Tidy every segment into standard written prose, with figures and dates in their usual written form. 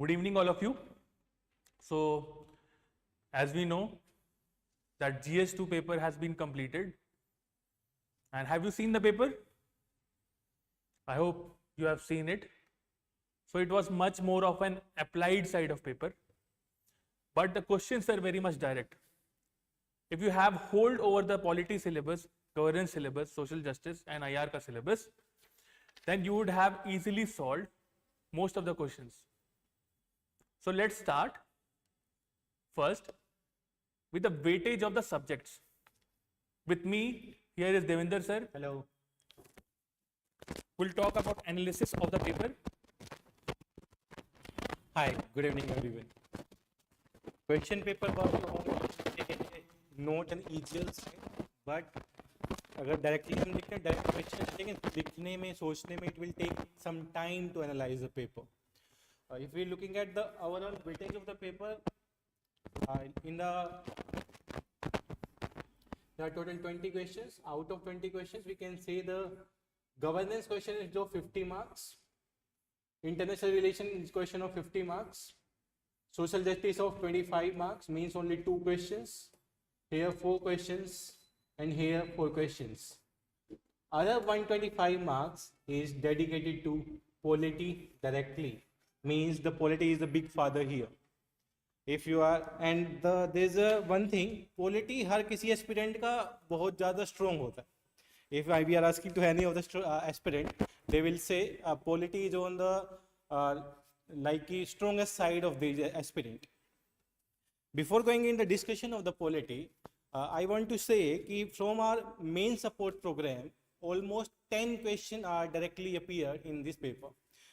Good evening, all of you. So, as we know, that GS-2 paper has been completed. And have you seen the paper? I hope you have seen it. So, it was much more of an applied side of paper. But the questions are very much direct. If you have hold over the polity syllabus, governance syllabus, social justice and IR ka syllabus, then you would have easily solved most of the questions. So let's start first with the weightage of the subjects. With me here is Devinder sir. Hello. We'll talk about analysis of the paper. Hi, good evening everyone. Question paper note and EGL से, but अगर directly हम लिखते हैं direct question लेकिन लिखने में सोचने में it will take some time to analyse the paper. If we looking at the overall weightage of the paper in the total 20 questions. Out of 20 questions we can say the governance question is जो 50 marks, international relations question of 50 marks, social justice of 25 marks, means only 2 questions, here 4 questions and here 4 questions. Other 125 marks is dedicated to polity directly, means the polity is the big father here. If you are, and there's a one thing, polity हर किसी aspirant का बहुत ज़्यादा strong होता है. If we are asking to any of the aspirant, they will say polity is on the like strongest side of the aspirant. Before going in the discussion of the polity, I want to say that from our main support program, almost 10 questions are directly appeared in this paper.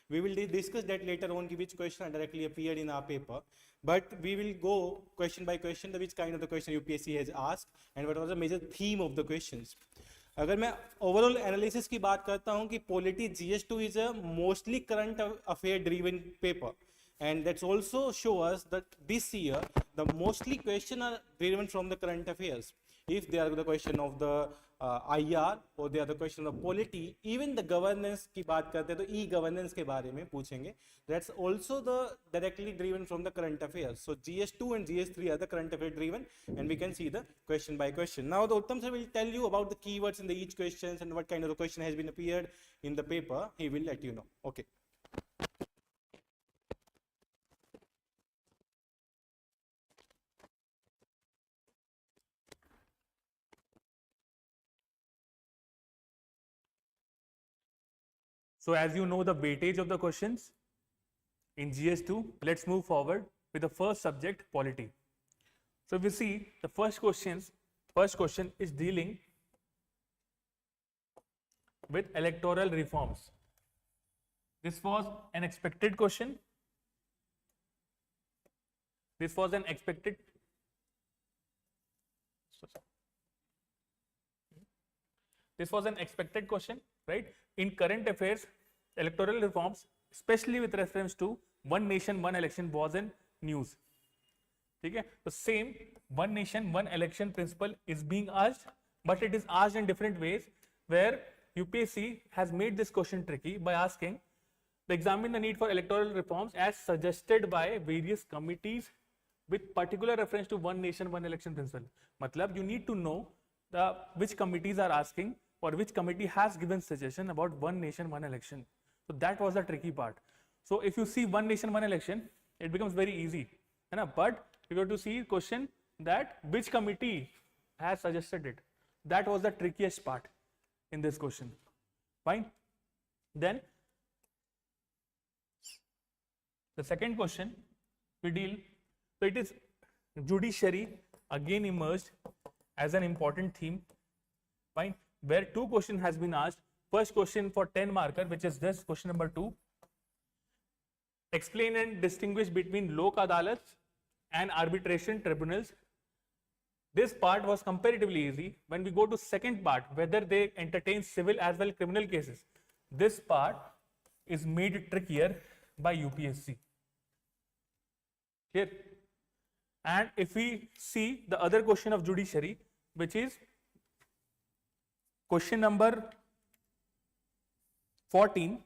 We will discuss that later on, which question are directly appeared in our paper. But we will go question by question, which kind of the question UPSC has asked and what was the major theme of the questions. अगर मैं overall analysis की बात करता हूँ कि polity GS2 is a mostly current affair driven paper, and that's also show us that this year the mostly question are driven from the current affairs. If they are the question of the IR or they are the question of polity, even the governance की बात करते हैं तो e-governance के बारे में पूछेंगे. That's also the directly driven from the current affairs. So GS2 and GS3 are the current affair driven, and we can see the question by question. Now the Uttam sir will tell you about the keywords in the each questions and what kind of the question has been appeared in the paper. He will let you know. Okay. So as you know the weightage of the questions in GS2, let's move forward with the first subject, polity. So if we see the first question is dealing with electoral reforms. This was an expected question. This was an expected question, right? In current affairs, electoral reforms, especially with reference to one nation, one election, was in news. Okay? The same one nation, one election principle is being asked, but it is asked in different ways, where UPSC has made this question tricky by asking, examine the need for electoral reforms as suggested by various committees with particular reference to one nation, one election principle. Matlab, you need to know which committees are asking or which committee has given suggestion about one nation, one election. So that was the tricky part. So if you see one nation, one election, it becomes very easy. But if you have to see question that which committee has suggested it, that was the trickiest part in this question. Fine. Then the second question we deal, so it is judiciary again emerged as an important theme. Fine. Where 2 questions has been asked. First question for 10 marker, which is this question number 2. Explain and distinguish between Lok Adalats and arbitration tribunals. This part was comparatively easy. When we go to second part, whether they entertain civil as well criminal cases, this part is made trickier by UPSC. Clear? And if we see the other question of judiciary, which is question number 14,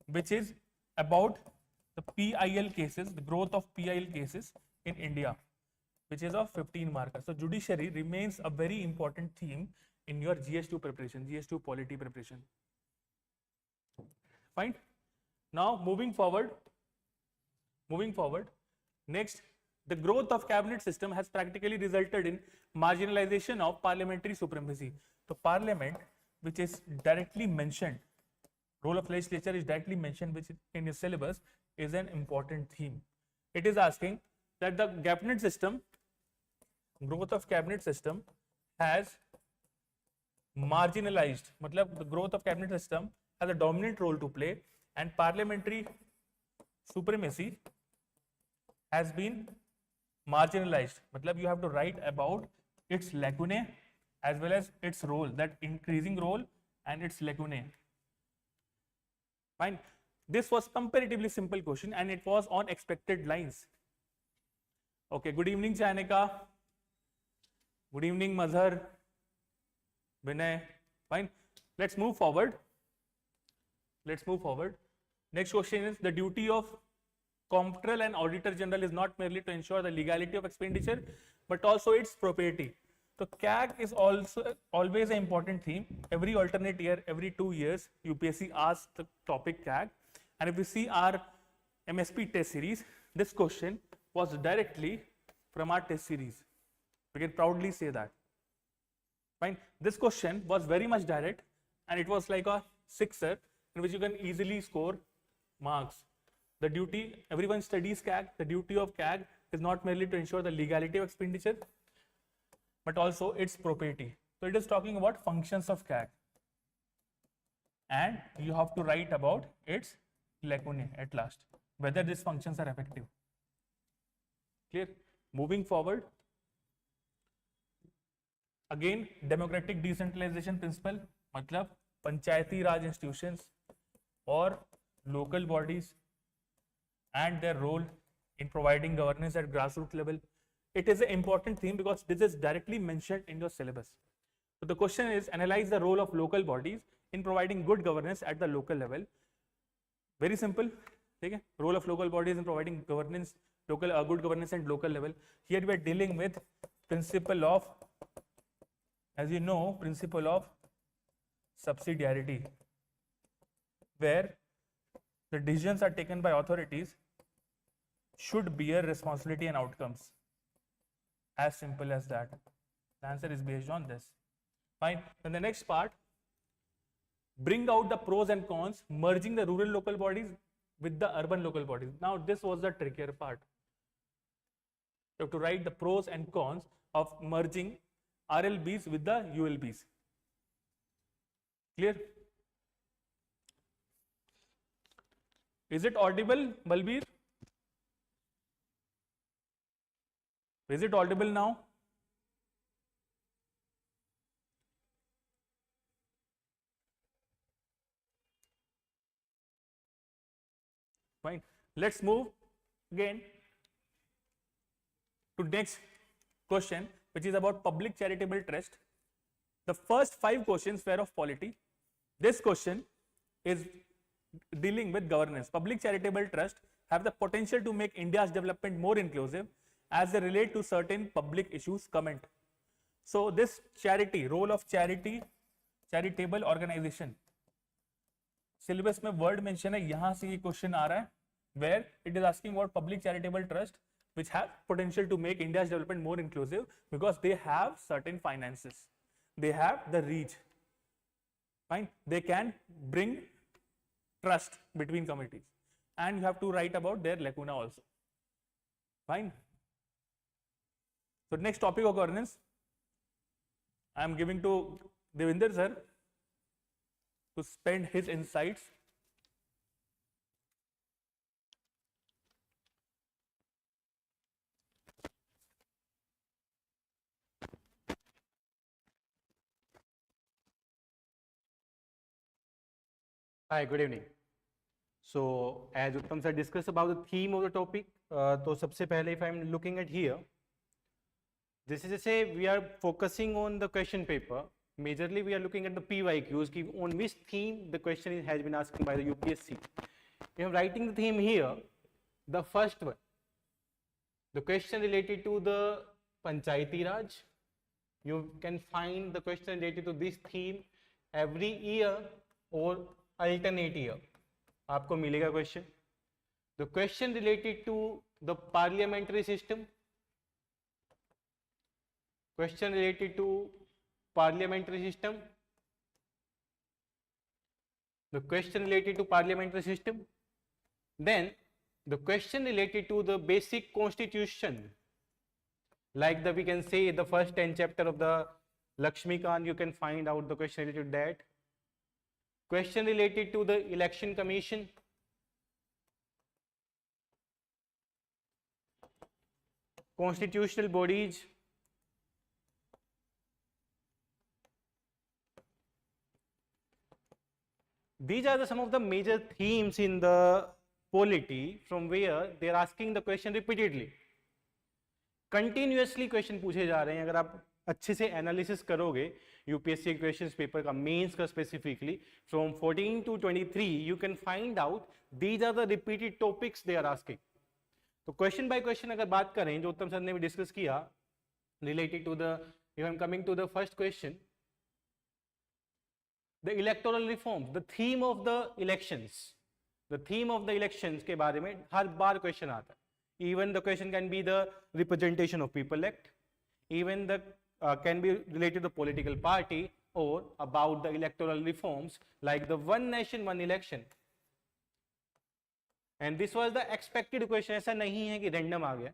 which is about the PIL cases, the growth of PIL cases in India, which is of 15 markers. So judiciary remains a very important theme in your GS-2 preparation, GS-2 polity preparation. Fine. Now moving forward, next, the growth of cabinet system has practically resulted in marginalization of parliamentary supremacy. So parliament, which is directly mentioned, role of legislature is directly mentioned, which in your syllabus is an important theme. It is asking that the cabinet system, growth of cabinet system has marginalized, matlab the growth of cabinet system has a dominant role to play, and parliamentary supremacy has been marginalized. Matlab you have to write about its lacunae as well as its role, that increasing role and its lacunae. Fine. This was comparatively simple question and it was on expected lines. Okay, good evening Chanika. Good evening Mazhar, Vinay. Fine. Let's move forward. Next question is, the duty of Comptroller and Auditor General is not merely to ensure the legality of expenditure, but also its propriety. So CAG is also always an important theme. Every alternate year, every 2 years, UPSC asks the topic CAG. And if we see our MSP test series, this question was directly from our test series. We can proudly say that. Fine. This question was very much direct and it was like a sixer in which you can easily score marks. The duty, everyone studies CAG, the duty of CAG is not merely to ensure the legality of expenditure, but also its propriety. So it is talking about functions of CAG. And you have to write about its lacunae at last, whether these functions are effective. Clear? Moving forward. Again, democratic decentralization principle, matlab panchayati raj institutions or local bodies and their role in providing governance at grassroots level. It is an important theme because this is directly mentioned in your syllabus. So the question is, analyze the role of local bodies in providing good governance at the local level. Very simple. Okay? Role of local bodies in providing governance, good governance at local level. Here we are dealing with principle of, as you know, principle of subsidiarity, where the decisions are taken by authorities should bear responsibility and outcomes. As simple as that. The answer is based on this. Fine. Then the next part, bring out the pros and cons, merging the rural local bodies with the urban local bodies. Now this was the trickier part. You have to write the pros and cons of merging RLBs with the ULBs. Clear? Is it audible, Balbir? Is it audible now? Fine. Let's move again to next question, which is about public charitable trust. The first 5 questions were of polity. This question is dealing with governance. Public charitable trust have the potential to make India's development more inclusive as they relate to certain public issues. Comment. So this charity, role of charity, charitable organization, syllabus में word mention है, यहाँ से ये question आ रहा है, where it is asking about public charitable trust which have potential to make India's development more inclusive because they have certain finances, they have the reach. Fine. They can bring trust between communities, and you have to write about their lacuna also. Fine. So next topic of governance, I am giving to Devinder sir to spend his insights. Hi, good evening. So as Uttam sir discussed about the theme of the topic, तो सबसे पहले if I am looking at here, this is to say we are focusing on the question paper. Majorly we are looking at the PYQs, on which theme the question has been asked by the UPSC. If I'm writing the theme here, the first one, the question related to the Panchayati Raj, you can find the question related to this theme every year or alternate year. आपको मिलेगा question. The question related to the parliamentary system, question related to parliamentary system, the question related to parliamentary system, then the question related to the basic constitution, like the we can say the first 10 chapter of the Lakshmikant, you can find out the question related to that. Question related to the election commission, constitutional bodies, these are some of the major themes in the polity from where they are asking the question repeatedly. Continuously question पूछे जा रहे हैं. अगर आप अच्छे से analysis करोगे UPSC questions paper का, मेंस का specifically, from 14 to 23 you can find out these are the repeated topics they are asking. तो क्वेश्चन बाय क्वेश्चन अगर बात करें जो उत्तम सर ने भी डिस्कस किया related to the, if I am coming to the first question, the electoral reforms, the theme of the elections, the theme of the elections के बारे में हर बार क्वेश्चन आता है. Even the question can be the representation of people act, even the can be related to the political party or about the electoral reforms like the one nation one election. And this was the expected question. ऐसा नहीं है कि random आ गया.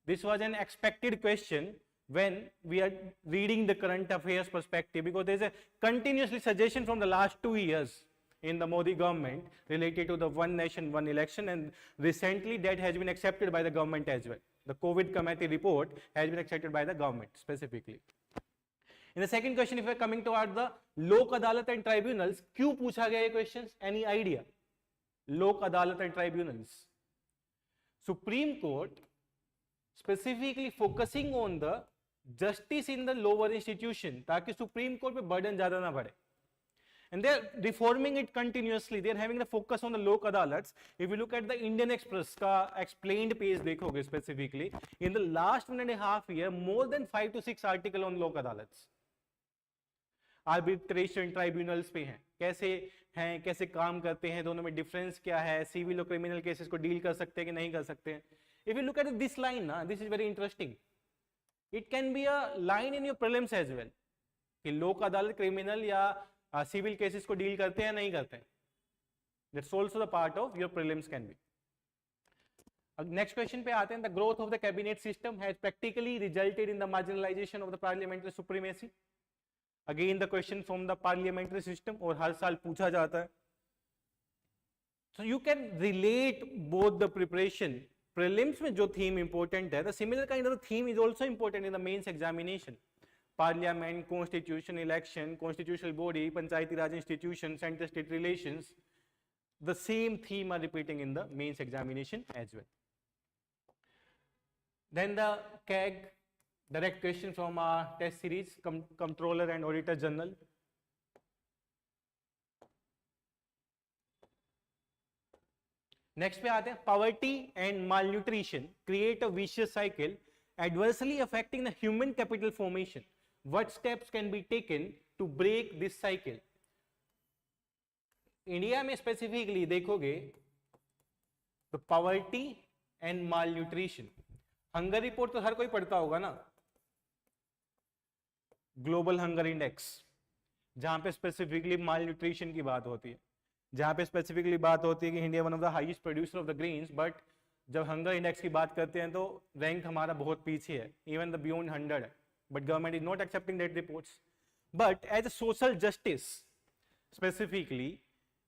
This was an expected question when we are reading the current affairs perspective, because there is a continuously suggestion from the last 2 years in the Modi government related to the one nation one election, and recently that has been accepted by the government as well. The COVID committee report has been accepted by the government specifically. In the second question, if we are coming toward the Lok Adalat and tribunals, क्यों पूछा गया ये questions? Any idea? Lok Adalat and tribunals. Supreme Court specifically focusing on the justice in the lower institution, ताकि Supreme Court पे burden ज़्यादा ना बढ़े. And they are reforming it continuously. They are having the focus on the Lok Adalats. If you look at the Indian Express का explained page देखोगे specifically, in the last 1.5 years, more than 5 to 6 article on Lok Adalats. Arbitration tribunals पे हैं, कैसे हैं, कैसे काम करते हैं, दोनों में difference क्या है, civil और criminal cases को deal कर सकते हैं कि नहीं कर सकते हैं. If you look at this line, this is very interesting. It can be a line in your prelims as well. कि Lok Adalat criminal या सिविल केसेस को डील करते हैं नहीं करते हैं. That's also the part of your prelims can be. Next question पे आते हैं. The growth of the cabinet system has practically resulted in the marginalisation of the parliamentary supremacy. Again the question from the parliamentary system, और हर साल पूछा जाता है. So you can relate both the preparation. Prelims में जो theme important है, the similar kind of theme is also important in the mains examination. Parliament, constitution, election, constitutional body, Panchayati Raj institution, center-state relations, the same theme are repeating in the mains examination as well. Then the CAG, direct question from our test series, Comptroller and Auditor General. Next पे आते हैं, poverty and malnutrition create a vicious cycle adversely affecting the human capital formation. What steps can be taken to break this cycle? India में specifically देखोगे तो poverty and mall nutrition, hunger report तो हर कोई पढ़ता होगा ना, ग्लोबल हंगर इंडेक्स, जहां पे स्पेसिफिकली माल न्यूट्रिशन की बात होती है, जहां पे स्पेसिफिकली बात होती है कि India one of the highest producer of the grains, but जब हंगर इंडेक्स की बात करते हैं तो रैंक हमारा बहुत पीछे है, इवन द बियॉन्ड 100 है. But government is not accepting that reports. But as a social justice, specifically,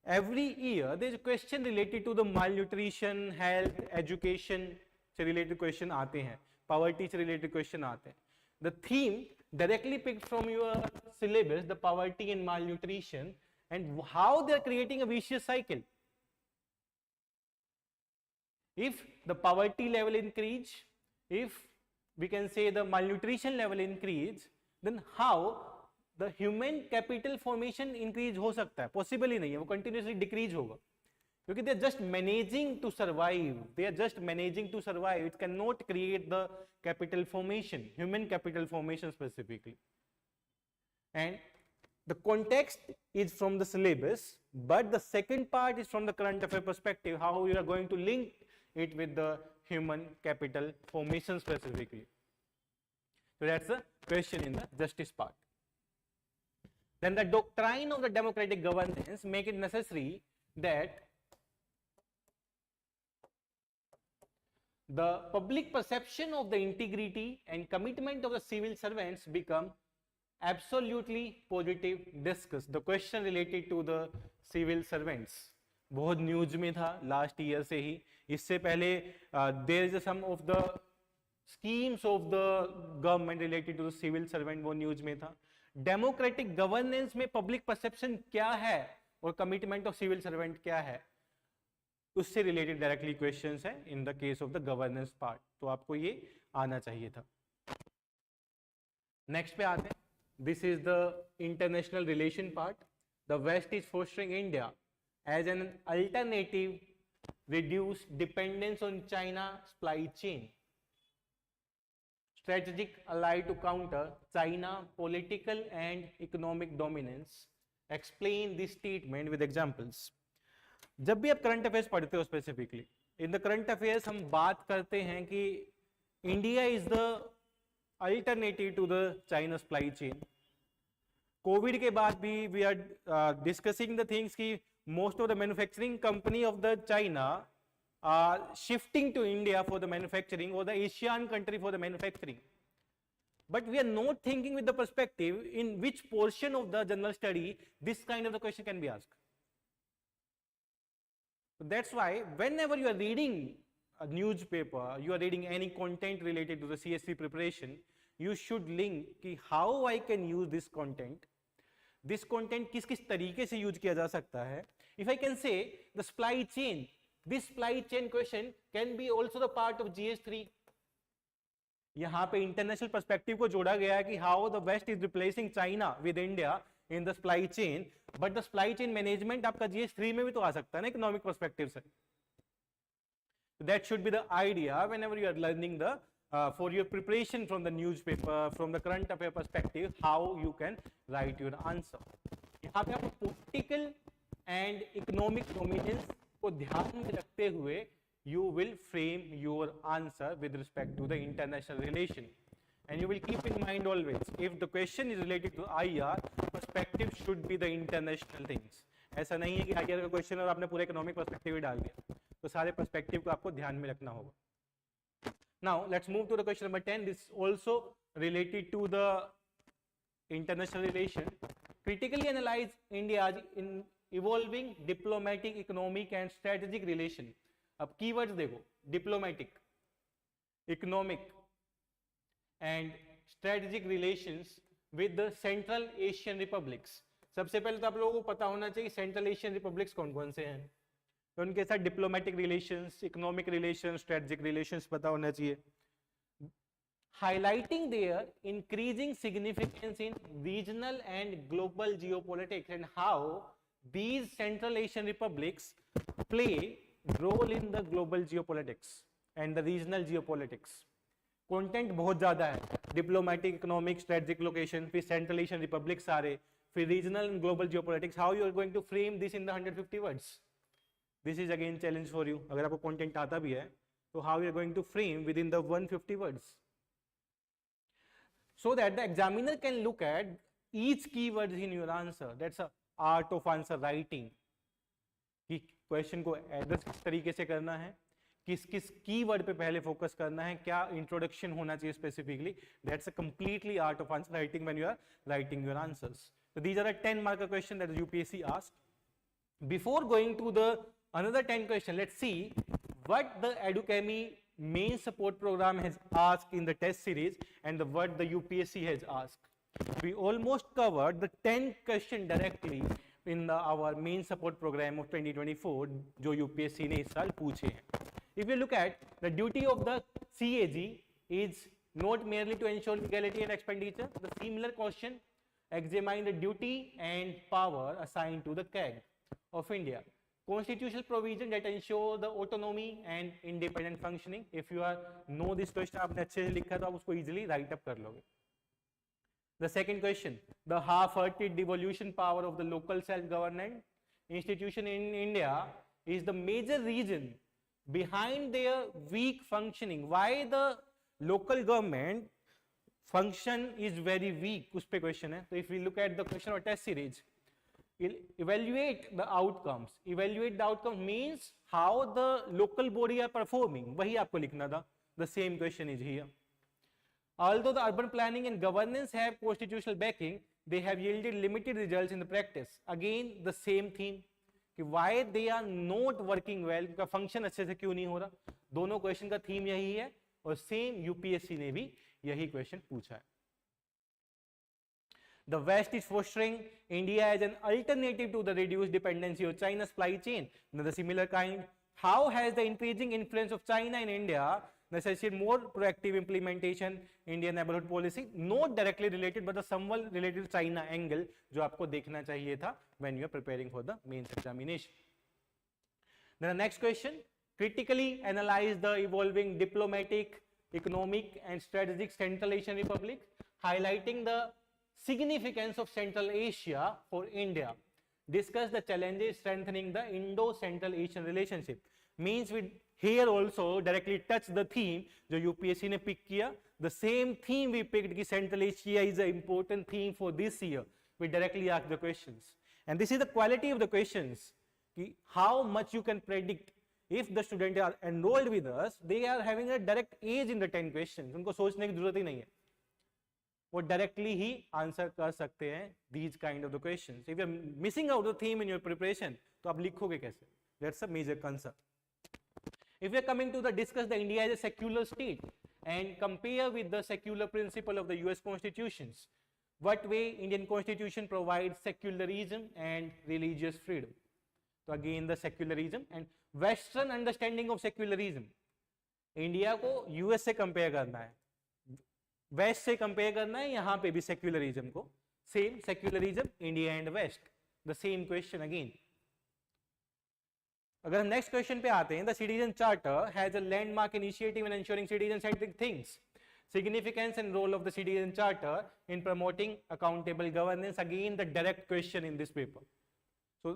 every year there is a question related to the malnutrition, health, education से related question आते हैं, poverty से related question आते हैं. The theme directly picked from your syllabus, the poverty and malnutrition, and how they are creating a vicious cycle. If the poverty level increase, if we can say the malnutrition level increase, then how the human capital formation increase हो सकता है? Possible ही नहीं है, वो continuously decrease होगा, क्योंकि they are just managing to survive. They are just managing to survive. It cannot create the capital formation, human capital formation specifically. And the context is from the syllabus, but the second part is from the current affair perspective, how you are going to link it with the human capital formation specifically. So that's the question in the justice part. Then the doctrine of the democratic governance make it necessary that the public perception of the integrity and commitment of the civil servants become absolutely positive discuss. The question related to the civil servants बहुत news में था last year से ही. इससे पहले there is some of the schemes of the government related to the civil servant, वो news में था. डेमोक्रेटिक गवर्नेंस में पब्लिक परसेप्शन क्या है और कमिटमेंट ऑफ सिविल सर्वेंट क्या है, उससे रिलेटेड डायरेक्टली क्वेश्चंस है in the case of the governance part. तो आपको ये आना चाहिए था. नेक्स्ट पे आते हैं. This is the international relation part. The West is fostering India as an alternative reduce dependence on China supply chain, strategic ally to counter China political and economic dominance. Explain this statement with examples. जब भी आप current affairs पढ़ते हो specifically in the current affairs हम बात करते हैं कि India is the alternative to the China supply chain. Covid के बाद भी we are discussing the things की most of the manufacturing company of the China are shifting to India for the manufacturing, or the Asian country for the manufacturing. But we are not thinking with the perspective in which portion of the general study this kind of the question can be asked. So that's why whenever you are reading a newspaper, you are reading any content related to the CSE preparation, you should link ki how I can use this content. This content किस किस तरीके से use किया जा सकता है. If I can say the supply chain, this supply chain question can be also the part of GS-3. यहाँ पे इंटरनेशनल पर्सपेक्टिव को जोड़ा गया है कि how the West is replacing China with India in the supply chain, but the supply chain management आपका GS-3 में भी तो आ सकता है ना इकोनॉमिक पर्सपेक्टिव से. That should be the idea whenever you are learning the for your preparation from the newspaper, from the current affair perspective, how you can write your answer. यहाँ पे आपको political and economic dominance को ध्यान में रखते हुए you will frame your answer with respect to the international relation. And you will keep in mind always, if the question is related to IR, perspective should be the international things. ऐसा नहीं है कि IR का question और आपने पूरा economic perspective ही डाल दिया, तो सारे पर्सपेक्टिव को आपको ध्यान में रखना होगा. Now let's move to the question number 10. This is also related to the international relation. Critically analyze India's in evolving diplomatic, economic and strategic relation. अब keywords देखो, diplomatic, economic and strategic relations with the Central Asian republics. सबसे पहले तो आप लोगों को पता होना चाहिए सेंट्रल एशियन रिपब्लिक्स कौन कौन से हैं, तो उनके साथ diplomatic relations, economic relations, strategic relations पता होना चाहिए. Highlighting their increasing significance in regional and global geopolitics and how these Central Asian republics play role in the global geopolitics and the regional geopolitics. Content बहुत ज्यादा है, diplomatic, economic, strategic location, फिर Central Asian republic सारे, फिर regional and global geopolitics. How you are going to frame this in the 150 words? This is again challenge for you. अगर आपको content आता भी है तो how you are going to frame within the 150 words, so that the examiner can look at each keyword in your answer. That's a art of answer writing. कि question को address किस तरीके से करना है, किस किस keyword पे पहले focus करना है, क्या introduction होना चाहिए specifically. That's a completely art of answer writing when you are writing your answers. So these are the 10 marker question that the UPSC asked. Before going to the another 10 question, let's see what the Edukemy Mains support program has asked in the test series and what the UPSC has asked. We almost covered the 10 question directly in our main support program of 2024 जो UPSC ने इस साल पूछे हैं. If you look at the duty of the CAG is not merely to ensure legality and expenditure. The similar question examine the duty and power assigned to the CAG of India. constitutional provision that ensure the autonomy and independent functioning. If you are know this question, आपने अच्छे से लिखा तो आप उसको easily write up कर लोगे. The second question, the half-hearted devolution power of the local self-government institution in India is the major reason behind their weak functioning. Why the local government function is very weak? उस पे question है. So if we look at the question or test series, evaluate the outcomes. Evaluate the outcomes means how the local body are performing. वही आपको लिखना था. The same question is here. Although the urban planning and governance have constitutional backing, they have yielded limited results in the practice. Again, the same theme. कि why they are not working well, उनका function अच्छे से क्यों नहीं हो रहा. दोनों question का theme यही है और same UPSC ने भी यही question पूछा है. The West is fostering India as an alternative to the reduced dependency of China's supply chain. Another similar kind. How has the increasing influence of China in India necessitated more proactive implementation Indian neighborhood policy? Not directly related, but the somewhat related to China angle जो आपको देखना चाहिए था when you are preparing for the mains examination. Then the next question: critically analyze the evolving diplomatic, economic, and strategic Central Asian Republic, highlighting the significance of Central Asia for India. Discuss the challenges strengthening the Indo-Central Asian relationship. Means we here also directly touch the theme जो UPSC ने pick किया. The same theme we picked कि Central Asia is an important theme for this year. We directly ask the questions. And this is the quality of the questions. कि how much you can predict. If the student are enrolled with us, they are having a direct edge in the 10 questions. उनको सोचने की जरूरत ही नहीं है. वो directly ही answer कर सकते हैं these kind of the questions. If you are missing out the theme in your preparation, तो आप लिखोगे कैसे? That's a major concern. If we are coming to the discuss the India as a secular state and compare with the secular principle of the US constitutions, what way Indian constitution provides secularism and religious freedom? So again the secularism and Western understanding of secularism. India को US से compare करना है, West से compare करना है, यहाँ पे भी secularism को. Same secularism, India and West. The same question again. अगर हम नेक्स्ट क्वेश्चन पे आते हैं, the citizen charter has a landmark initiative in ensuring citizen centric things. Significance and role of the citizen charter in promoting accountable governance. Again the direct question in this paper. So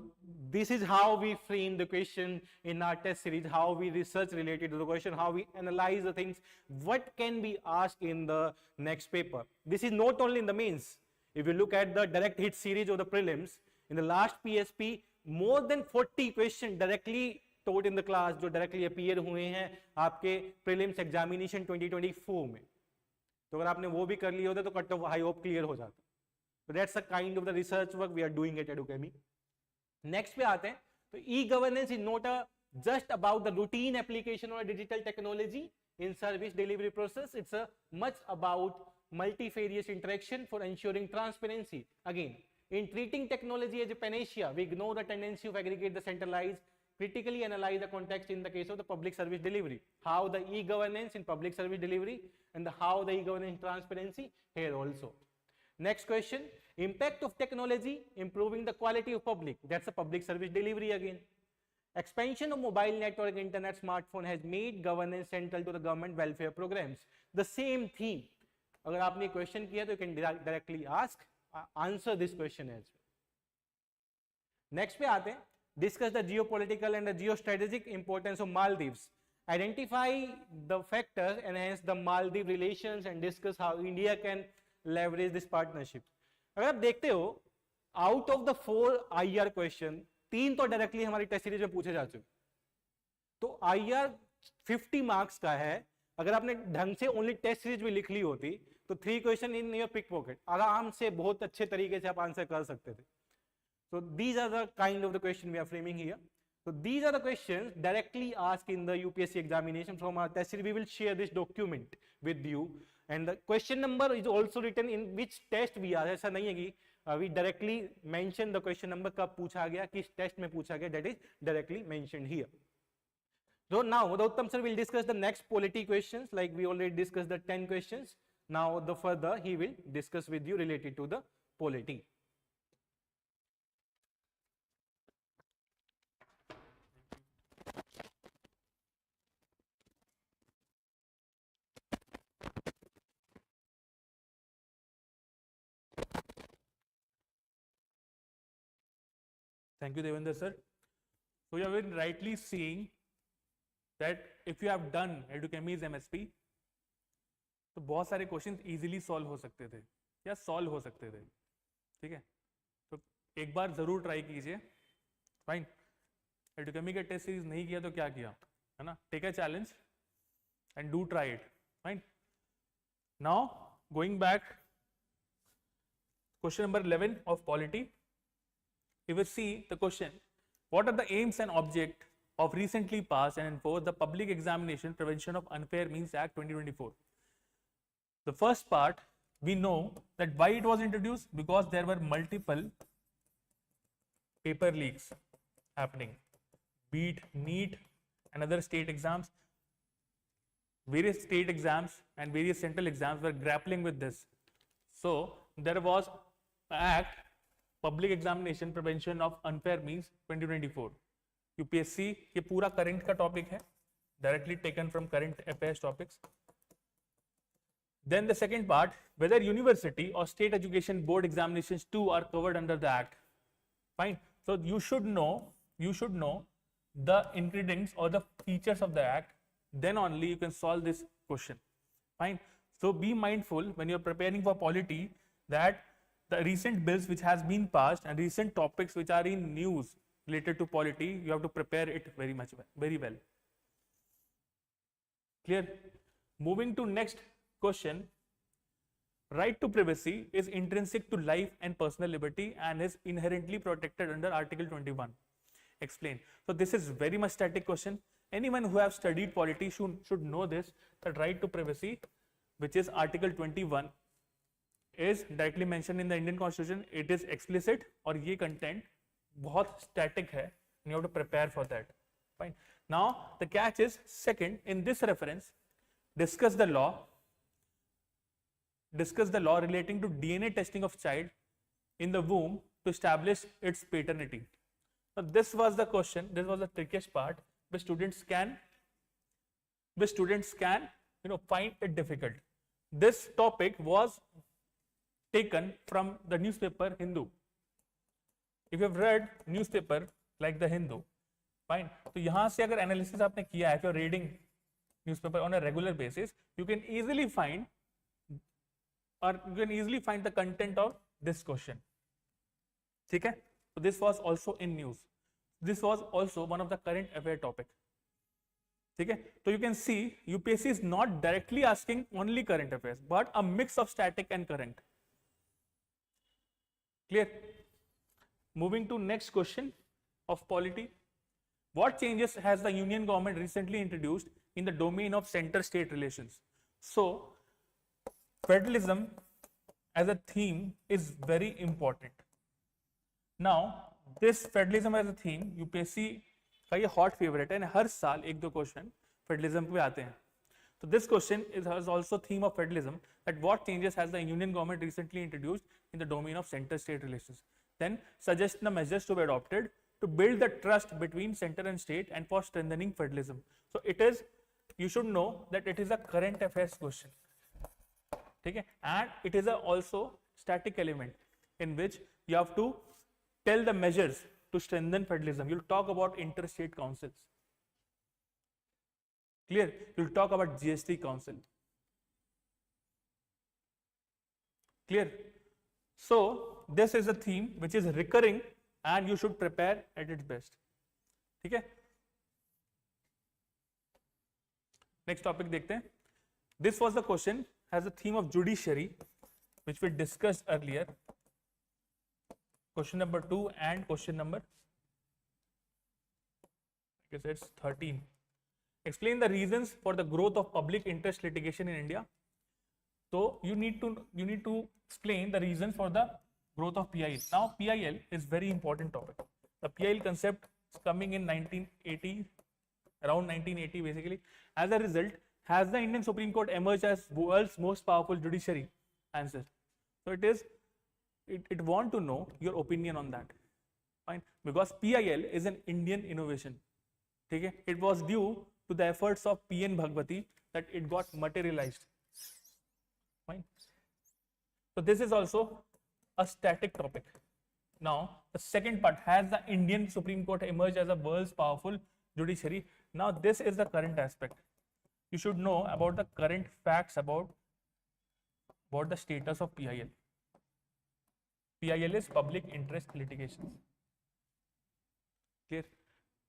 this is how we frame the question in our test series, how we research related to the question, how we analyze the things, what can be asked in the next paper. This is not only in the mains. If you look at the direct hit series of the prelims, in the last PSP, more than 40 questions directly taught in the class जो directly appear हुए हैं आपके prelims examination 2024 में. तो अगर आपने वो भी कर लिए होते तो cut off I hope clear हो जाता. So that's the kind of the research work we are doing at Edukemy. Next पे आते हैं, तो e-governance is not a just about the routine application or digital technology in service delivery process. It's a much about multifarious interaction for ensuring transparency. Again, in treating technology as a panacea, we ignore the tendency of aggregate the centralized, critically analyze the context in the case of the public service delivery. How the e-governance in public service delivery and how the e-governance transparency here also. Next question, impact of technology improving the quality of public. That's a public service delivery again. Expansion of mobile network, internet, smartphone has made governance central to the government welfare programs. The same theme. अगर आपने question किया तो you can directly ask, answer this question as well. Next पे आते हैं, discuss the geopolitical and the geostrategic importance of Maldives. Identify the factors enhance the Maldives relations and discuss how India can leverage this partnership. अगर आप देखते हो, out of the 4 IR question, 3 तो directly हमारी test series में पूछे जा चुके. तो IR 50 marks का है. अगर आपने ढंग से only test series भी लिख ली होती तो 3 question in your pick pocket आराम से बहुत अच्छे तरीके से आप आंसर कर सकते थे. So these are the kind of the question we are framing here. So these are the questions directly asked in the UPSC examination from our test series. We will share this document with you and the question number is also written in which test we are. ऐसा नहीं है कि we directly mention the question number कब पूछा गया, किस test में पूछा गया, that is directly mentioned here. So now the Uttam sir will discuss the next polity questions, like we already discussed the 10 questions. Now the further he will discuss with you related to the polity. Thank you, Devendra sir. So you have been rightly seeing that if you have done Edukemy's MSP, तो बहुत सारे questions easily solve हो सकते थे या solve हो सकते थे, ठीक है. तो एक बार जरूर ट्राई कीजिए. फाइन. एडुकेमी का टेस्ट सीरीज नहीं किया तो क्या किया, है ना. Take a challenge and do try it. Fine. Now going back, question number 11 of polity. You will see the question: what are the aims and object of recently passed and enforced the Public Examination Prevention of Unfair Means Act 2024? The first part, we know that why it was introduced, because there were multiple paper leaks happening, be it NEET and other state exams. Various state exams and various central exams were grappling with this. So there was Act, Public Examination Prevention of Unfair Means 2024. UPSC ये पूरा current का topic है, directly taken from current affairs topics. Then the second part, whether university or state education board examinations too are covered under the Act. Fine. So you should know the ingredients or the features of the Act. Then only you can solve this question. Fine. So be mindful when you are preparing for polity that the recent bills which has been passed and recent topics which are in news related to polity, you have to prepare it very well. Clear? Moving to next question. Right to privacy is intrinsic to life and personal liberty and is inherently protected under Article 21. Explain. So this is very much static question. Anyone who have studied polity should know this, that right to privacy, which is Article 21, is directly mentioned in the Indian Constitution. It is explicit, और ये content बहुत static है, and you have to prepare for that. Fine. Now the catch is, second, in this reference, discuss the law relating to DNA testing of child in the womb to establish its paternity. So this was the question. This was the trickiest part. Which students can find it difficult. This topic was taken from the newspaper Hindu. If you have read newspaper like the Hindu, fine. तो यहाँ से अगर analysis आपने किया है, if you are reading newspaper on a regular basis, you can easily find the content of this question. ठीक है? So this was also in news. This was also one of the current affair topic. ठीक है? So you can see UPSC is not directly asking only current affairs, but a mix of static and current. Clear? Moving to next question of polity. What changes has the Union government recently introduced in the domain of center-state relations? So federalism as a theme is very important. Now this federalism as a theme, UPSC का ये hot favorite है, हर साल एक दो question federalism पे आते हैं. So this question has also theme of federalism, that what changes has the Union government recently introduced in the domain of center-state relations. Then suggest the measures to be adopted to build the trust between center and state and for strengthening federalism. So it is, you should know that it is a current affairs question. ठीक है? And it is a also static element in which you have to tell the measures to strengthen federalism. You'll talk about interstate councils. Clear? You'll talk about GS-3 council. Clear? So this is a theme which is recurring and you should prepare at its best. ठीक है? Next topic देखते हैं. This was the question, has a theme of judiciary, which we discussed earlier. Question number 2 and question number, I guess it's 13. Explain the reasons for the growth of public interest litigation in India. So you need to explain the reasons for the growth of PIL. Now PIL is very important topic. The PIL concept is coming in 1980, around 1980 basically. As a result, has the Indian Supreme Court emerged as world's most powerful judiciary? Answer. So it want to know your opinion on that. Fine. Because PIL is an Indian innovation. Okay? It was due to the efforts of P.N. Bhagwati that it got materialized. Fine. So this is also a static topic. Now the second part, has the Indian Supreme Court emerged as a world's powerful judiciary? Now this is the current aspect. You should know about the current facts about the status of PIL. PIL is public interest litigation. Clear?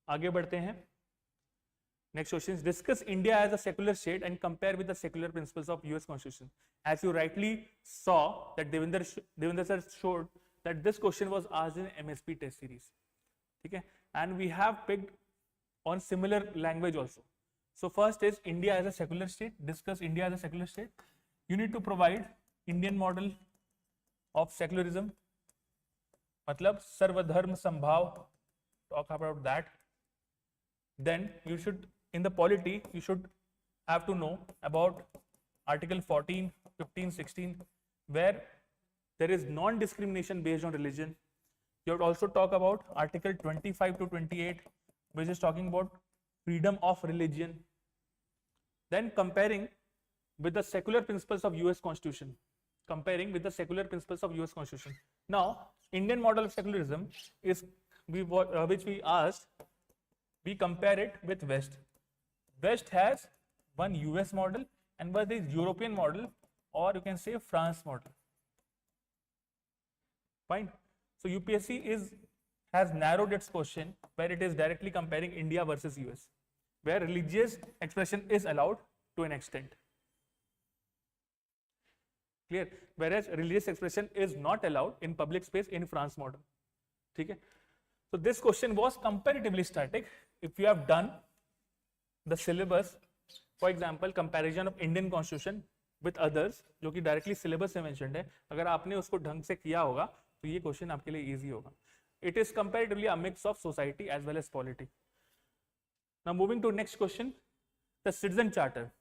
आगे बढ़ते हैं. Next question is, discuss India as a secular state and compare with the secular principles of US Constitution. As you rightly saw that Devendra sir showed that this question was asked in MSP test series. Okay? And we have picked on similar language also. So first is India as a secular state. Discuss India as a secular state. You need to provide Indian model of secularism. मतलब सर्वधर्म संभाव. Talk about that. Then you should, in the polity, you should have to know about Article 14, 15, 16, where there is non-discrimination based on religion. You have to also talk about Article 25 to 28, which is talking about freedom of religion. Then comparing with the secular principles of US Constitution. Comparing with the secular principles of US Constitution. Now, Indian model of secularism is which we asked. We compare it with West. West has one US model and one is European model, or you can say France model. Fine. So UPSC has narrowed its question where it is directly comparing India versus US, where religious expression is allowed to an extent. Clear? Whereas religious expression is not allowed in public space in France model. Okay? So this question was comparatively static. If you have done the syllabus, for example, comparison of Indian Constitution with others, जो कि directly syllabus से mentioned है, अगर आपने उसको ढंग से किया होगा, तो ये question आपके लिए easy होगा. It is comparatively a mix of society as well as polity. Now moving to next question, the citizen charter.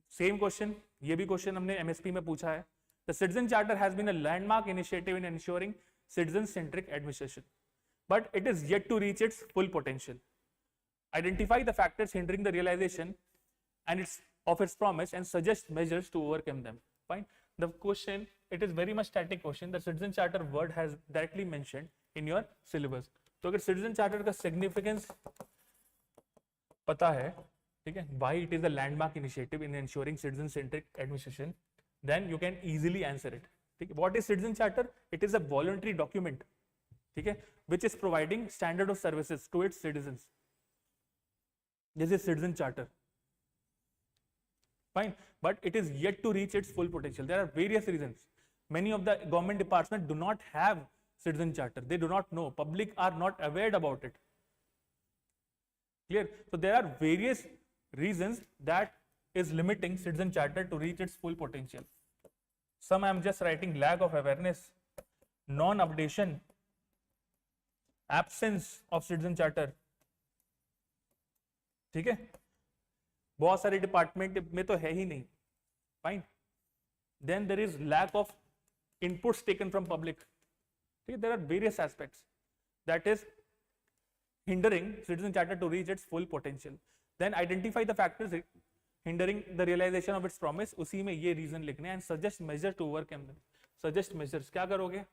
Same question, ये भी question हमने MSP में पूछा है. The citizen charter has been a landmark initiative in ensuring citizen-centric administration, but it is yet to reach its full potential. Identify the factors hindering the realization and of its promise and suggest measures to overcome them. Fine. The question, it is very much static question. The citizen charter word has directly mentioned in your syllabus. तो अगर citizen charter का significance पता है, ठीक है, why it is a landmark initiative in ensuring citizen-centric administration, then you can easily answer it. ठीक है. What is citizen charter? It is a voluntary document, ठीक है, which is providing standard of services to its citizens. This is citizen charter. Fine, but it is yet to reach its full potential. There are various reasons. Many of the government departments do not have citizen charter. They do not know. Public are not aware about it. Clear? So there are various reasons that is limiting citizen charter to reach its full potential. Some I am just writing: lack of awareness, non-updation, absence of citizen charter. ठीक है, बहुत सारे department में तो है ही नहीं. Fine. Then there is lack of inputs taken from public. ठीक है, there are various aspects that is hindering citizen charter to reach its full potential. Then identify the factors hindering the realization of its promise. उसी में ये reason लिखने हैं and suggest measures to overcome them. Suggest measures क्या करोगे,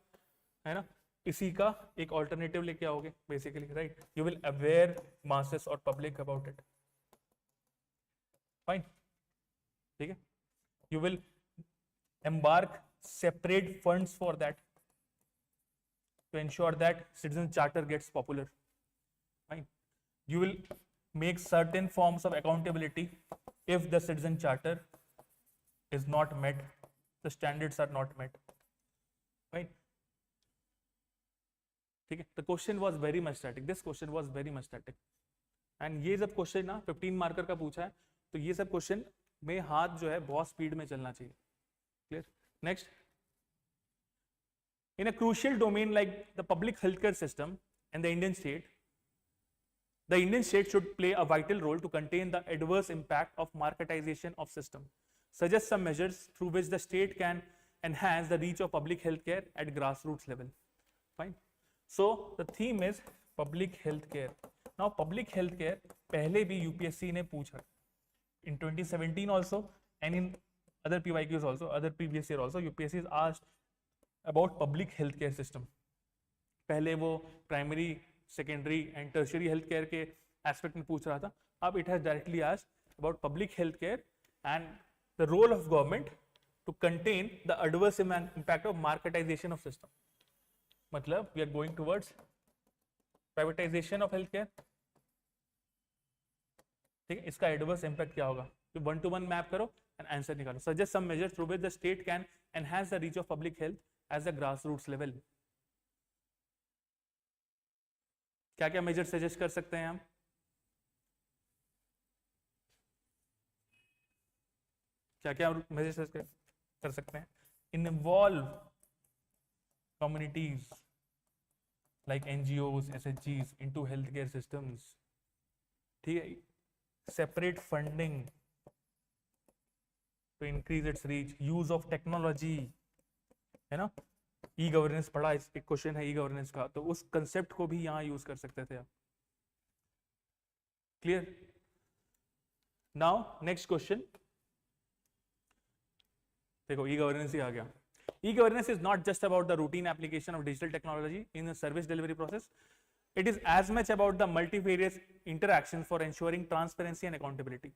है ना, इसी का एक alternative लेके आओगे basically, right? You will aware masses or public about it. Fine. ठीक है. You will embark separate funds for that to ensure that citizen charter gets popular. Fine. You will make certain forms of accountability if the citizen charter is not met, the standards are not met. Fine. ठीक है. The question was very much static. This question was very much static. And ये सब question ना 15 marker का पूछा है, तो ये सब क्वेश्चन में हाथ जो है बहुत स्पीड में चलना चाहिए. Clear? Next. In a crucial domain like the public healthcare system and the Indian state should play a vital role to contain the adverse impact of marketization of system. Suggest some measures through which the state can enhance the reach of public healthcare at grassroots level. Fine. So the theme is public healthcare. Now public healthcare पहले भी UPSC ने पूछा. In 2017 also and in other PYQs also, other previous year also, UPSC is asked about public healthcare system. पहले वो primary, secondary and tertiary health care के aspect में पूछ रहा था, अब it has directly asked about public health care and the role of government to contain the adverse impact of marketization of system. मतलब we are going towards privatization of health care. ठीक है, इसका adverse impact क्या होगा, तो 1 to 1 map करो and answer निकालो. Suggest some measures through which the state can enhance the reach of public health as the grassroots level. क्या क्या मेजर सजेस्ट कर सकते हैं हम? क्या क्या मेजर सजेस्ट कर सकते हैं? Involve communities like NGOs, SHGs into healthcare systems. ठीक है, separate funding to increase its reach, use of technology, है ना. ई गवर्नेंस पढ़ा, एक क्वेश्चन है ई गवर्नेंस का, तो उस कंसेप्ट को भी यहाँ यूज कर सकते थे आप. क्लियर? नाउ नेक्स्ट क्वेश्चन देखो, ई गवर्नेंस ही आ गया. E-governance is not just about the routine application of digital technology in the service delivery process. It is as much about the multifarious interactions for ensuring transparency and accountability.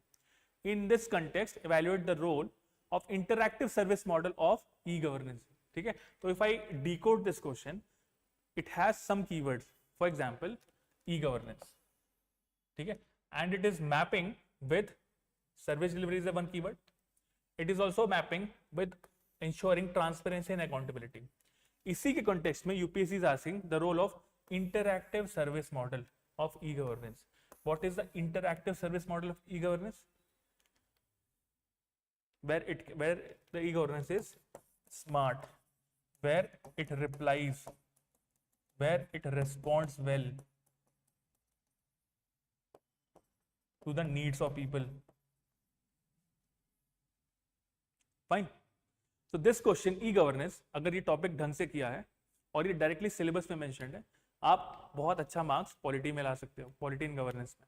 In this context, evaluate the role of interactive service model of e-governance. ठीक है, तो if I decode this question, it has some keywords. For example, e-governance. ठीक है, and it is mapping with service delivery is the one keyword. It is also mapping with ensuring transparency and accountability. इसी के context में UPSC is asking the role of interactive service model of e-governance. What is the interactive service model of e-governance? Where the e-governance is smart, where it replies, where it responds well to the needs of people. Fine. तो this question e governance, अगर ये topic ढंग से किया है और ये directly syllabus में मेंशन्ड है, आप बहुत अच्छा मार्क्स पॉलिटी में ला सकते हो, पॉलिटी इन गवर्नेंस में.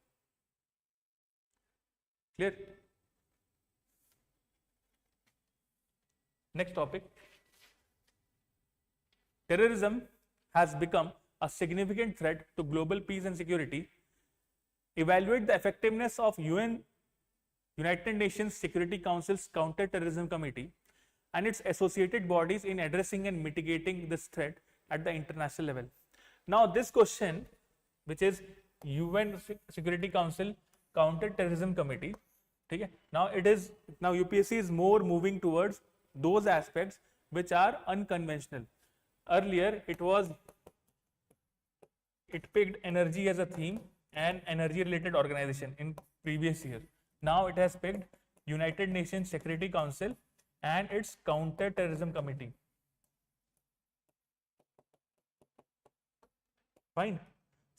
Clear? Next topic, terrorism has become a significant threat to global peace and security. Evaluate the effectiveness of United Nations Security Council's Counter-Terrorism Committee and its associated bodies in addressing and mitigating this threat at the international level. Now this question, which is UN Security Council Counter-Terrorism Committee, ठीक है, now UPSC is more moving towards those aspects which are unconventional. Earlier it picked energy as a theme and energy related organization in previous year. Now it has picked United Nations Security Council and its Counter-Terrorism Committee. Fine.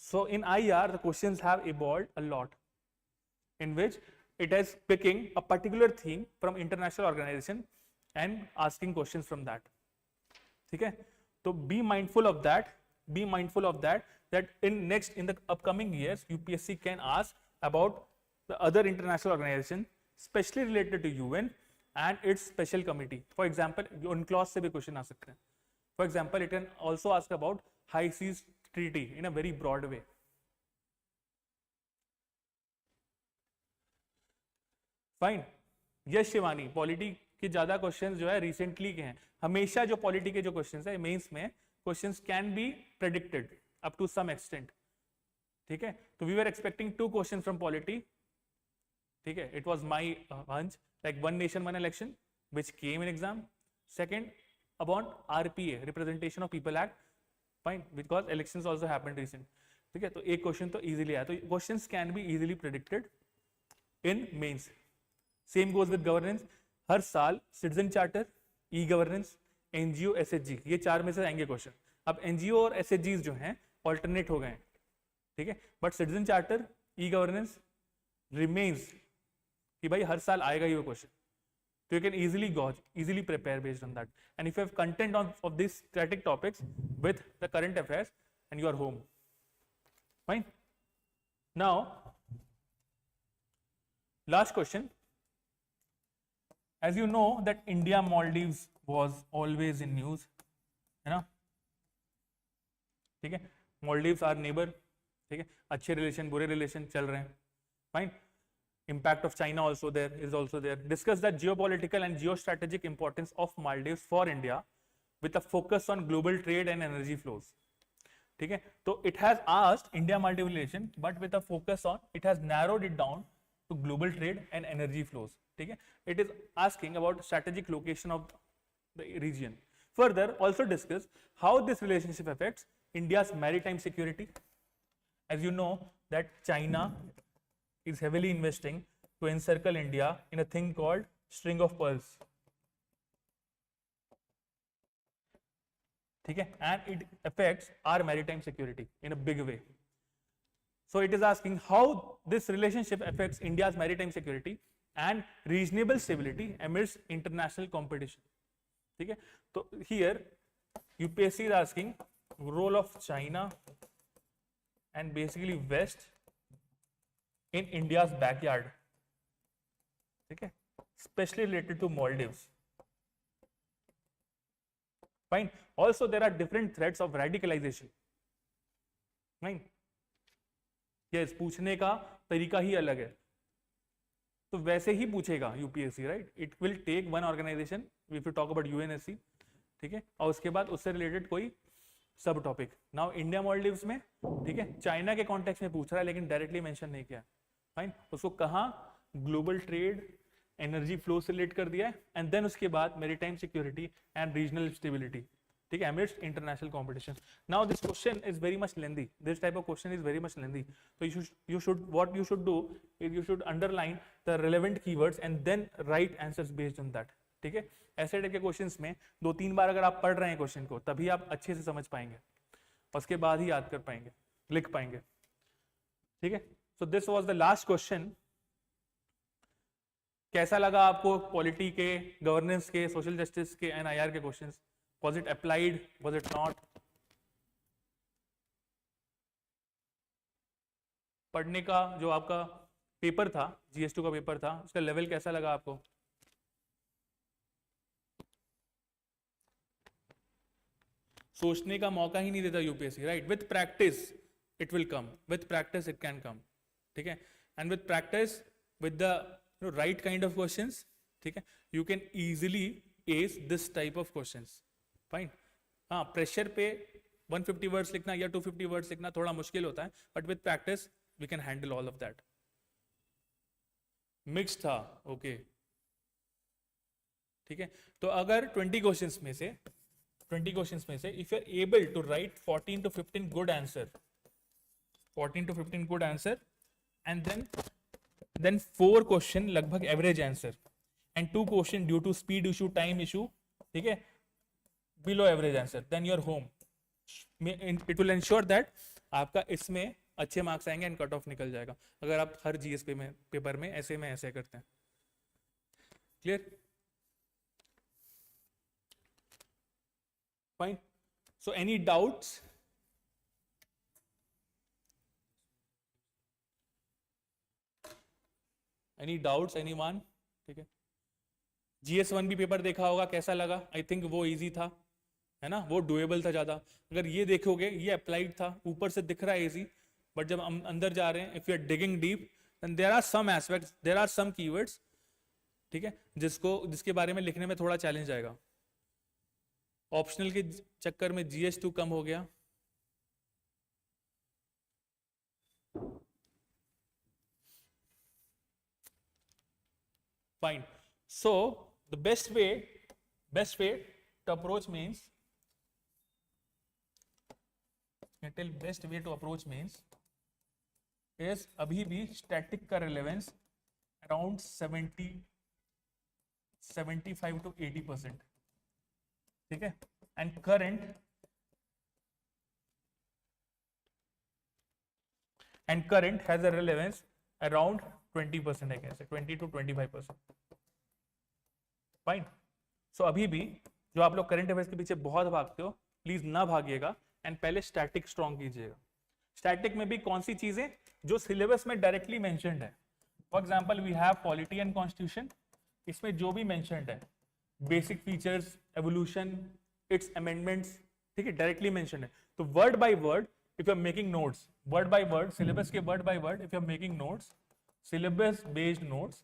So in IR, the questions have evolved a lot, in which it is picking a particular theme from international organization and asking questions from that. ठीक है? So be mindful of that. Be mindful of that. That in the upcoming years, UPSC can ask about the other international organization, especially related to UN and its special committee. For example, UNCLOS से भी question आ सकते हैं. For example, it can also ask about High Seas Treaty in a very broad way. Fine. Yes, Shivani, polity के ज्यादा questions जो है recently के हैं. हमेशा जो पॉलिटी के जो क्वेश्चंस है मेंस में, questions can be predicted up to some extent. ठीक है, तो we were expecting 2 question from polity. ठीक है, it was my hunch, like one nation one election, which came in exam. Second, about RPA, representation of people act. Fine, because elections also happened recent. ठीक है, तो एक question तो easily आया. तो questions can be easily predicted in mains. Same goes with governance. हर साल citizen charter, e governance, NGO, SHG, ये 4 में से आएंगे क्वेश्चन. अब एनजीओ और एसएचजी जो हैं ऑल्टरनेट हो गए हैं. ठीक है, but citizen charter, e governance remains कि भाई हर साल आएगा ही वो question. So you can easily prepare based on that. And if you have content of these static topics with the current affairs, and you are home. Fine. Now, last question. As you know that India Maldives was always in news, है ना? ठीक है, Maldives are neighbour, ठीक है, अच्छे relation बुरे relation चल रहे हैं, fine. Impact of China also there is also there. Discuss the geopolitical and geostrategic importance of Maldives for India with a focus on global trade and energy flows. ठीक है, तो it has asked India Maldives relation but with a focus on, it has narrowed it down to global trade and energy flows. ठीक है, it is asking about strategic location of the region. Further, also discuss how this relationship affects India's maritime security. As you know that China is heavily investing to encircle India in a thing called string of pearls. ठीक है, and it affects our maritime security in a big way. So it is asking how this relationship affects India's maritime security and reasonable stability amidst international competition. ठीक है, तो here UPSC is asking role of China and basically West in India's backyard, ठीक है, especially related to Maldives. Fine. Also, there are different threats of radicalization. Fine. Yes, पूछने का तरीका ही अलग है, तो वैसे ही पूछेगा UPSC, right. It will take one organisation, if you talk about UNSC, ठीक है, और उसके बाद उससे रिलेटेड कोई सब टॉपिक. नाउ इंडिया मालदीव्स में, ठीक है, चाइना के कॉन्टेक्स्ट में पूछ रहा है लेकिन डायरेक्टली मेंशन नहीं किया. फाइन, उसको कहाँ ग्लोबल ट्रेड एनर्जी फ्लो से रिलेट कर दिया है, एंड देन उसके बाद maritime security and regional stability, ठीक है, amidst international competition. Now this question is very much lengthy. This type of question is very much lengthy. So what you should do is you should underline the relevant keywords and then write answers based on that. ठीक है, ऐसे type के questions में 2-3 बार अगर आप पढ़ रहे हैं क्वेश्चन को, तभी आप अच्छे से समझ पाएंगे, उसके बाद ही याद कर पाएंगे, लिख पाएंगे. ठीक है, so this was the last question. कैसा लगा आपको पॉलिटी के, गवर्नेंस के, सोशल जस्टिस के एंड आईआर के questions? Was it applied? Was it not? पढ़ने का जो आपका पेपर था, GS-2 का पेपर था, उसका लेवल कैसा लगा आपको? सोचने का मौका ही नहीं देता UPSC, right. With practice it will come, with practice it can come. ठीक है, and with practice with the right kind of questions, ठीक है, you can easily S this type of questions. Fine. हाँ, प्रेशर पे 150 words लिखना या 250 words लिखना थोड़ा मुश्किल होता है, but with practice we can handle all of that. Mix था, ओके, ठीक है. तो अगर 20 क्वेश्चंस में से if you are able to write 14 to 15 good answer, 14 to 15 good answer, and then 4 question लगभग average answer, and 2 question due to speed issue, time issue, ठीक है, below average answer, then you're home. It will ensure that आपका इसमें अच्छे marks आएंगे and cut off निकल जाएगा अगर आप हर जीएस पेपर में ऐसे करते हैं. Clear? Fine. So any doubts? Anyone? ठीक है, GS-1 भी पेपर देखा होगा, कैसा लगा? आई थिंक वो इजी था, है ना, वो डुएबल था ज्यादा. अगर ये देखोगे, ये अप्लाइड था, ऊपर से दिख रहा है इजी, बट जब हम अंदर जा रहे हैं, if you are digging deep, then there are some aspects, there are some keywords, ठीक है, जिसके बारे में लिखने में थोड़ा चैलेंज आएगा. ऑप्शनल के चक्कर में GS-2 कम हो गया. Fine. So the best way to approach mains, is अभी भी स्टैटिक का रिलेवेंस अराउंड 75 to 80%, ठीक है, and current has a relevance around 20%, I can say 20 to 25%. Fine. So अभी भी जो आप लोग करंट अफेयर्स के पीछे बहुत भागते हो, प्लीज ना भागिएगा एंड पहले स्टैटिक स्ट्रॉन्ग कीजिएगा. स्टैटिक में भी कौन सी चीजें जो सिलेबस में डायरेक्टली मेंशन्ड है. For example we have polity and constitution, इसमें जो भी मेंशन्ड है, basic features, evolution, its amendments, ठीक है, डायरेक्टली मेंशन्ड है. तो word by word if you are making notes, word by word syllabus के word by word if you are making notes, syllabus based notes,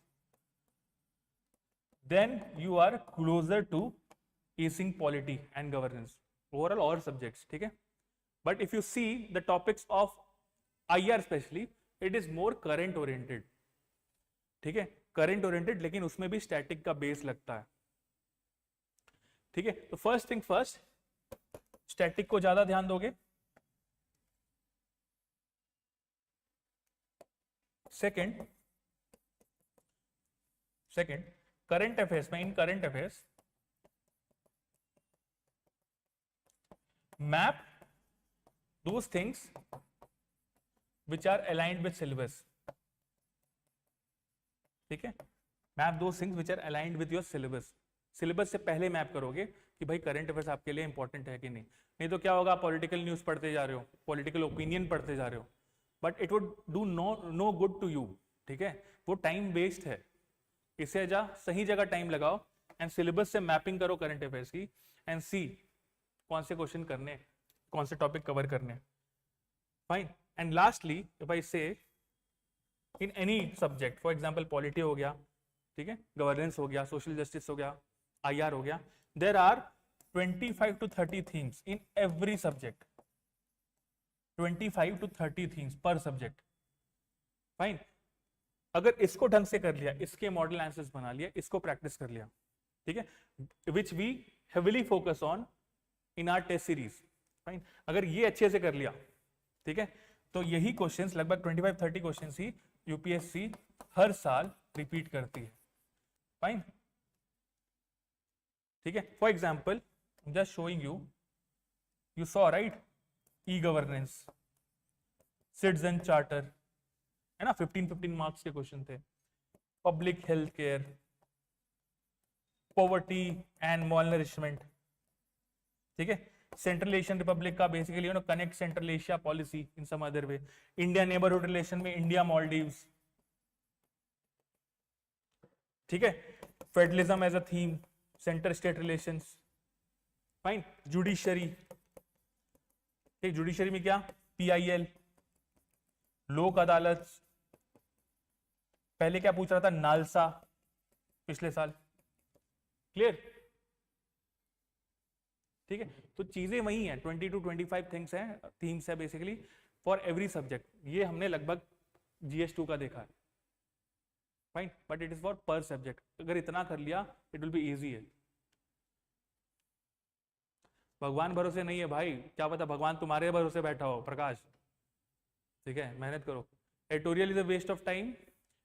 then you are closer to acing polity and governance overall all subjects. ठीक है, but if you see the topics of IR especially, it is more current oriented. ठीक है, current oriented, लेकिन उसमें भी static का base लगता है. ठीक है, तो फर्स्ट थिंग फर्स्ट, स्टैटिक को ज्यादा ध्यान दोगे. सेकंड करंट अफेयर्स में, in current affairs map those things which are aligned with syllabus. ठीक है, map those things which are aligned with your syllabus. Syllabus से पहले मैप करोगे कि भाई करंट अफेयर्स आपके लिए इंपॉर्टेंट है कि नहीं. नहीं तो क्या होगा, पॉलिटिकल न्यूज पढ़ते जा रहे हो, पॉलिटिकल ओपिनियन पढ़ते जा रहे हो, but it would do no good to you. ठीक है, वो टाइम वेस्ट है. इससे सही जगह टाइम लगाओ एंड सिलेबस से मैपिंग करो करंट अफेयर्स की एंड सी कौन से क्वेश्चन करने, कौन से टॉपिक कवर करने. Fine. And lastly if I say in any subject, for example polity हो गया, ठीक है, गवर्नेंस हो गया, सोशल जस्टिस हो गया, IR हो गया, there are 25 to 30 themes in every subject. 25 to 30 themes per subject. Fine. अगर इसको ढंग से कर लिया, इसके मॉडल आंसर्स बना लिया, इसको प्रैक्टिस कर लिया, ठीक है, which we heavily focus on in our test series. Fine. अगर ये अच्छे से कर लिया, ठीक है, तो यही क्वेश्चंस लगभग 25-30 क्वेश्चंस ही यूपीएससी हर साल रिपीट करती है. फाइन. ठीक है, for example just showing you saw right, e governance, citizen charter, है ना, 15 मार्क्स के क्वेश्चन थे. Public health care, poverty and malnourishment. ठीक है, सेंट्रल एशियन रिपब्लिक का basically connect central Asia policy in some other way. India neighbourhood relation में India Maldives. ठीक है, federalism as a theme, centre state relations. Fine. Judiciary, ठीक, judiciary में क्या, PIL, लोक अदालत. पहले क्या पूछ रहा था, नालसा पिछले साल. क्लियर. ठीक है, तो चीजें वही हैं, 20 to 25 थिंग्स हैं, थीम्स है बेसिकली फॉर एवरी सब्जेक्ट. ये हमने लगभग GS-2 का देखा है. Fine, but it is for पर सब्जेक्ट. अगर इतना कर लिया इट विल बी इजी है. भगवान भरोसे नहीं है भाई, क्या पता भगवान तुम्हारे भरोसे बैठा हो प्रकाश. ठीक है, मेहनत करो. Editorial is a waste of time.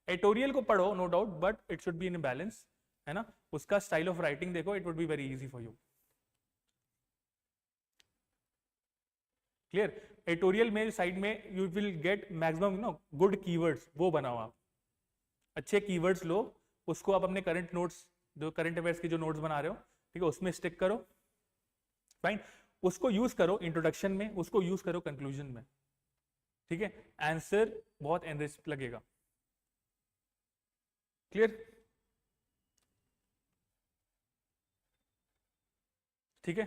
Editorial को पढ़ो no doubt, but it should be in balance, है ना. उसका स्टाइल ऑफ राइटिंग देखो, it would be very easy for you. Clear. Editorial में साइड में you will get maximum good keywords, वो बनाओ आप. अच्छे कीवर्ड्स लो, उसको आप अपने करंट नोट्स, जो करंट अफेयर्स की जो नोट्स बना रहे हो, ठीक है, उसमें स्टिक करो. फाइन. उसको यूज करो इंट्रोडक्शन में, उसको यूज करो कंक्लूजन में. ठीक है, आंसर बहुत एनरिच लगेगा. क्लियर. ठीक है,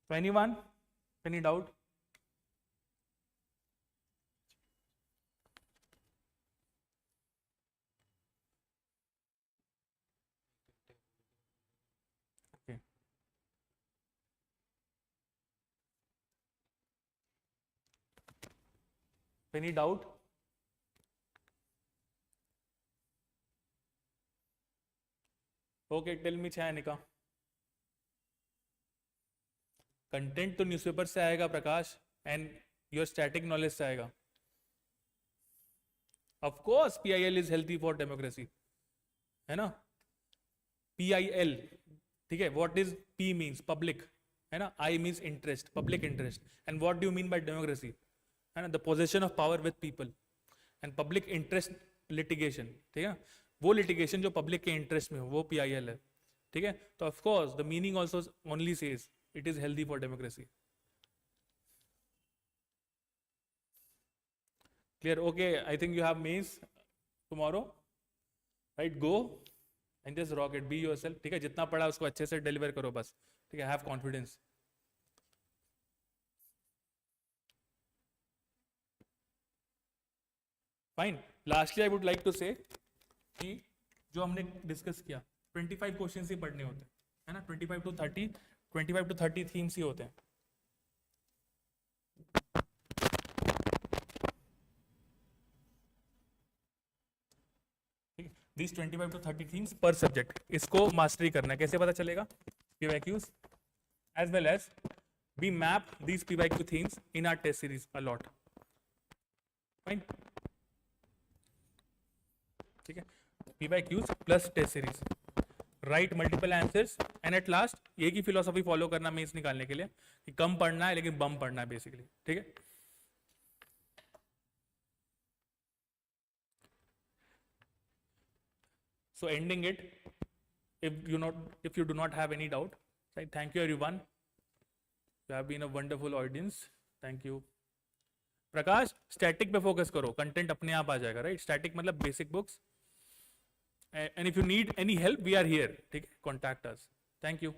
anyone, any doubt? Any doubt? Okay, tell me Chayanika. Content तो न्यूज़पेपर से आएगा प्रकाश, एंड योर स्टैटिक नॉलेज से आएगा. Of course PIL is healthy for democracy, है ना. PIL, ठीक है, what is P means public, है ना. I means interest, public interest. And what do you mean by democracy, है ना, the possession of power with people and public interest litigation. ठीक है, वो लिटिगेशन जो पब्लिक के इंटरेस्ट में हो, वो PIL है. ठीक है, तो of course the meaning also only says it is healthy for democracy. Clear? Okay, I think you have mains tomorrow, right? Go and just rock it, be yourself. ठीक है, जितना पढ़ा उसको अच्छे से डिलीवर करो बस. ठीक है, have confidence. Fine. Lastly I would like to say कि जो हमने डिस्कस किया 25 क्वेश्चन ही पढ़ने होते हैं, है ना. 25 to 30 थीम्स ही होते हैं. These 25 to 30 themes per subject. इसको मास्टरी करना है. कैसे पता चलेगा? PYQs as well as we map these PYQ themes in our test series a lot. Fine. ठीक है. PYQs plus test series. Write multiple answers and at last एक ही philosophy follow करना मेंस निकालने के लिए कि कम पढ़ना है लेकिन बम पढ़ना है बेसिकली. ठीक है. So ending it, if you do not have any doubt, say thank you everyone. You have been a wonderful audience. Thank you. Prakash, static पे फोकस करो, कंटेंट अपने आप आ जाएगा, राइट. स्टैटिक मतलब basic books. And if you need any help we are here. ठीक है, contact us. Thank you.